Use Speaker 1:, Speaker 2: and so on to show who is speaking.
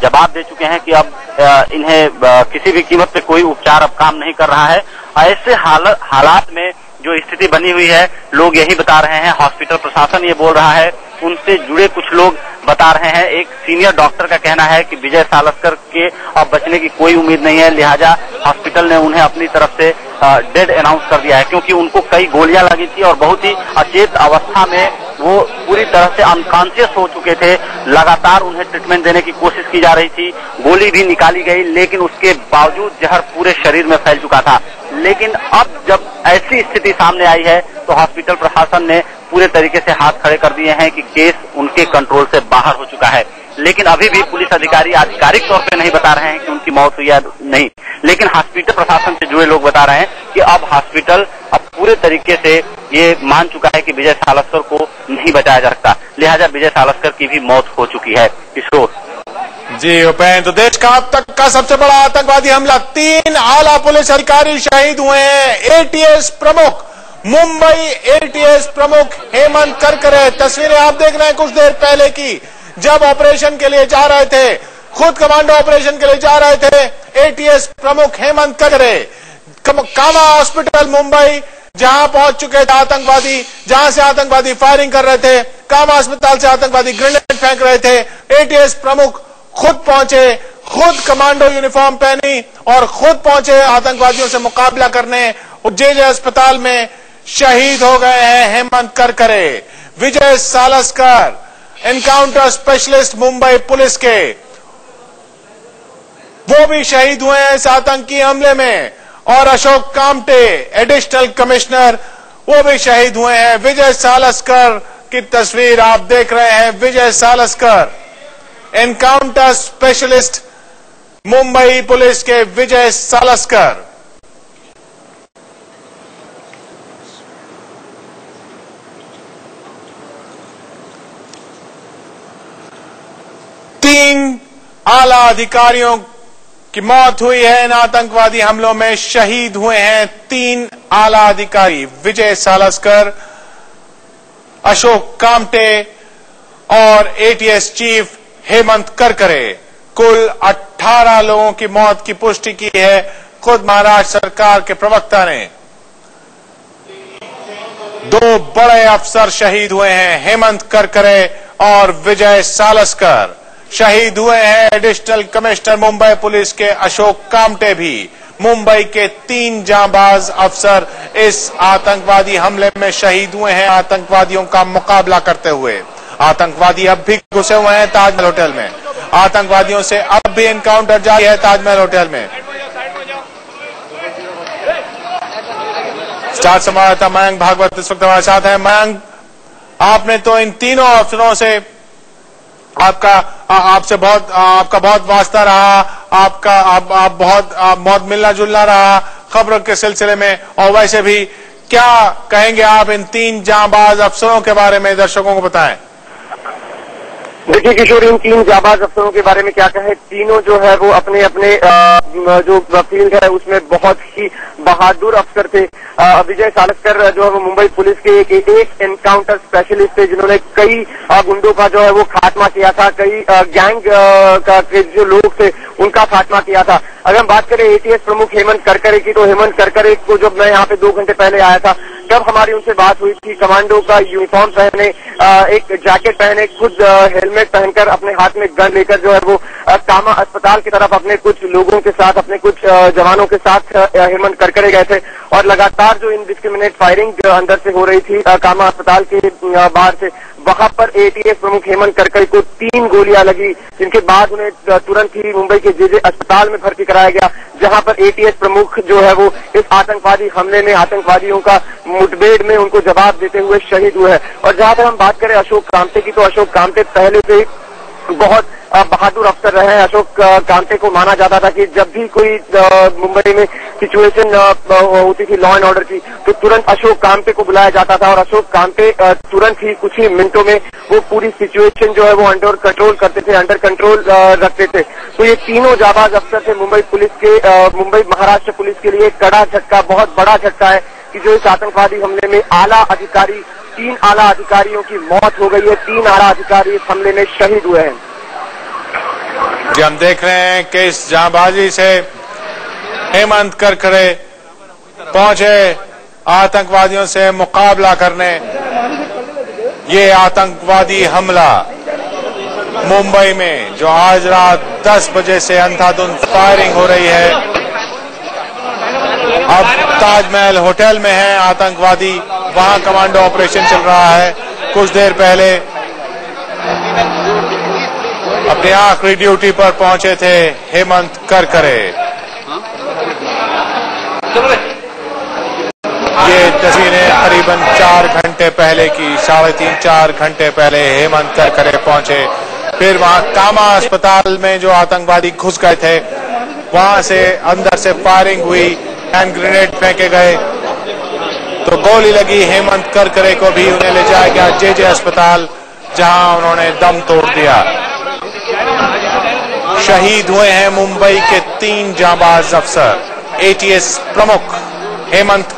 Speaker 1: जवाब दे चुके हैं कि अब इन्हें किसी भी कीमत पे कोई उपचार अब काम नहीं कर रहा है। ऐसे हालात में जो स्थिति बनी हुई है, लोग यही बता रहे हैं, हॉस्पिटल प्रशासन ये बोल रहा है, उनसे जुड़े कुछ लोग बता रहे हैं। एक सीनियर डॉक्टर का कहना है कि विजय सालस्कर के अब बचने की कोई उम्मीद नहीं है, लिहाजा हॉस्पिटल ने उन्हें अपनी तरफ से डेड अनाउंस कर दिया है, क्योंकि उनको कई गोलियां लगी थी और बहुत ही अचेत अवस्था में वो पूरी तरह से अनकॉन्शियस हो चुके थे। लगातार उन्हें ट्रीटमेंट देने की कोशिश की जा रही थी, गोली भी निकाली गई, लेकिन उसके बावजूद जहर पूरे शरीर में फैल चुका था। लेकिन अब जब ऐसी स्थिति सामने आई है तो हॉस्पिटल प्रशासन ने पूरे तरीके से हाथ खड़े कर दिए हैं कि केस उनके कंट्रोल से बाहर हो चुका है। लेकिन अभी भी पुलिस अधिकारी आधिकारिक तौर पे नहीं बता रहे हैं कि उनकी मौत हुई है नहीं, लेकिन हॉस्पिटल प्रशासन से जुड़े लोग बता रहे हैं कि अब हॉस्पिटल अब पूरे तरीके से ये मान चुका है कि विजय सालस्कर को नहीं बचाया जा सकता, लिहाजा विजय सालस्कर की भी मौत हो चुकी है। किशोर
Speaker 2: जी उपेंद्र, तो देश का अब तक का सबसे बड़ा आतंकवादी हमला, 3 आला पुलिस अधिकारी शहीद हुए हैं। एटीएस प्रमुख, मुंबई एटीएस प्रमुख हेमंत करकरे, तस्वीरें आप देख रहे हैं कुछ देर पहले की, जब ऑपरेशन के लिए जा रहे थे, खुद कमांडो ऑपरेशन के लिए जा रहे थे, एटीएस प्रमुख हेमंत करकरे कामा हॉस्पिटल मुंबई, जहां पहुंच चुके थे आतंकवादी, जहां से आतंकवादी फायरिंग कर रहे थे, कामा अस्पताल से आतंकवादी ग्रेनेड फेंक रहे थे। एटीएस प्रमुख खुद पहुंचे, खुद कमांडो यूनिफॉर्म पहनी और खुद पहुंचे आतंकवादियों से मुकाबला करने। जेजे अस्पताल में शहीद हो गए हैं Hemant Karkare. Vijay Salaskar encounter specialist Mumbai police के, वो भी शहीद हुए हैं इस आतंकी हमले में। और अशोक कामटे एडिशनल कमिश्नर, वो भी शहीद हुए हैं। विजय सालस्कर की तस्वीर आप देख रहे हैं। Vijay Salaskar encounter specialist Mumbai police के विजय सालस्कर। तीन आला अधिकारियों की मौत हुई है इन आतंकवादी हमलों में, शहीद हुए हैं 3 आला अधिकारी, विजय सालस्कर, अशोक कामटे और एटीएस चीफ हेमंत करकरे। कुल 18 लोगों की मौत की पुष्टि की है खुद महाराष्ट्र सरकार के प्रवक्ता ने। 2 बड़े अफसर शहीद हुए हैं, हेमंत करकरे और विजय सालस्कर। शहीद हुए हैं एडिशनल कमिश्नर मुंबई पुलिस के अशोक कामटे भी। मुंबई के 3 जांबाज अफसर इस आतंकवादी हमले में शहीद हुए हैं आतंकवादियों का मुकाबला करते हुए। आतंकवादी अब भी घुसे हुए हैं ताजमहल होटल में, आतंकवादियों से अब भी एनकाउंटर जारी है ताजमहल होटल में। स्टार संवाददाता मयंक भागवत इस वक्त हमारे साथ हैं। मयंक, आपने तो इन तीनों अफसरों से आपका बहुत वास्ता रहा, आप बहुत मिलना जुलना रहा खबरों के सिलसिले में, और वैसे भी क्या कहेंगे आप इन 3 जांबाज अफसरों के बारे में, दर्शकों को बताएं।
Speaker 3: देखिए किशोर, इन 3 जाबाज अफसरों के बारे में क्या कहें। तीनों जो है वो अपने अपने जो फील्ड है उसमें बहुत ही बहादुर अफसर थे। विजय सालस्कर जो है वो मुंबई पुलिस के एक एनकाउंटर स्पेशलिस्ट थे, जिन्होंने कई गुंडों का जो है वो खात्मा किया था, कई गैंग के जो लोग थे उनका खात्मा किया था। अगर हम बात करें एटीएस प्रमुख हेमंत करकरे की, तो हेमंत करकरे को जब मैं यहाँ पे 2 घंटे पहले आया था तब हमारी उनसे बात हुई थी। कमांडो का यूनिफॉर्म पहने, एक जैकेट पहने, खुद हेलमेट पहनकर, अपने हाथ में गन लेकर जो है वो कामा अस्पताल की तरफ अपने कुछ लोगों के साथ, अपने कुछ जवानों के साथ हेमंत करकरे गए थे। और लगातार जो इनडिस्क्रिमिनेट फायरिंग अंदर से हो रही थी कामा अस्पताल के बाहर से, वहां पर एटीएस प्रमुख हेमंत करकरे को 3 गोलियां लगी, जिनके बाद उन्हें तुरंत ही मुंबई के जेजे अस्पताल में भर्ती कराया गया, जहां पर एटीएस प्रमुख जो है वो इस आतंकवादी हमले में, आतंकवादियों का मुठभेड़ में उनको जवाब देते हुए शहीद हुए हैं। और जहां पर हम बात करें अशोक कामटे की, तो अशोक कामटे पहले से बहुत बहादुर अफसर रहे हैं। अशोक कामटे को माना जाता था कि जब भी कोई मुंबई में सिचुएशन होती थी लॉ एंड ऑर्डर की, तो तुरंत अशोक कामटे को बुलाया जाता था और अशोक कामटे तुरंत ही कुछ ही मिनटों में वो पूरी सिचुएशन जो है वो अंडर कंट्रोल करते थे, अंडर कंट्रोल रखते थे। तो ये तीनों जाबाज अफसर थे मुंबई पुलिस के, मुंबई महाराष्ट्र पुलिस के लिए कड़ा झटका, बहुत बड़ा झटका है कि जो इस आतंकवादी हमले में आला अधिकारी, 3 आला अधिकारियों की मौत हो गई है, 3 आला अधिकारी इस हमले में शहीद हुए हैं।
Speaker 2: जी हम देख रहे हैं कि इस जांबाजी से हेमंत करकरे पहुंचे आतंकवादियों से मुकाबला करने। ये आतंकवादी हमला मुंबई में जो आज रात 10 बजे से अंधाधुंध फायरिंग हो रही है। अब ताजमहल होटल में है आतंकवादी, वहां कमांडो ऑपरेशन चल रहा है। कुछ देर पहले अपनी आखिरी ड्यूटी पर पहुंचे थे हेमंत करकरे। ये तस्वीरें करीबन 4 घंटे पहले की, 3.5-4 घंटे पहले हेमंत करकरे पहुंचे। फिर वहां कामा अस्पताल में जो आतंकवादी घुस गए थे वहां से अंदर से फायरिंग हुई, हैंड ग्रेनेड फेंके गए तो गोली लगी हेमंत करकरे को भी। उन्हें ले जाया गया जे अस्पताल जहां उन्होंने दम तोड़ दिया। शहीद हुए हैं मुंबई के 3 जांबाज अफसर। एटीएस प्रमुख हेमंत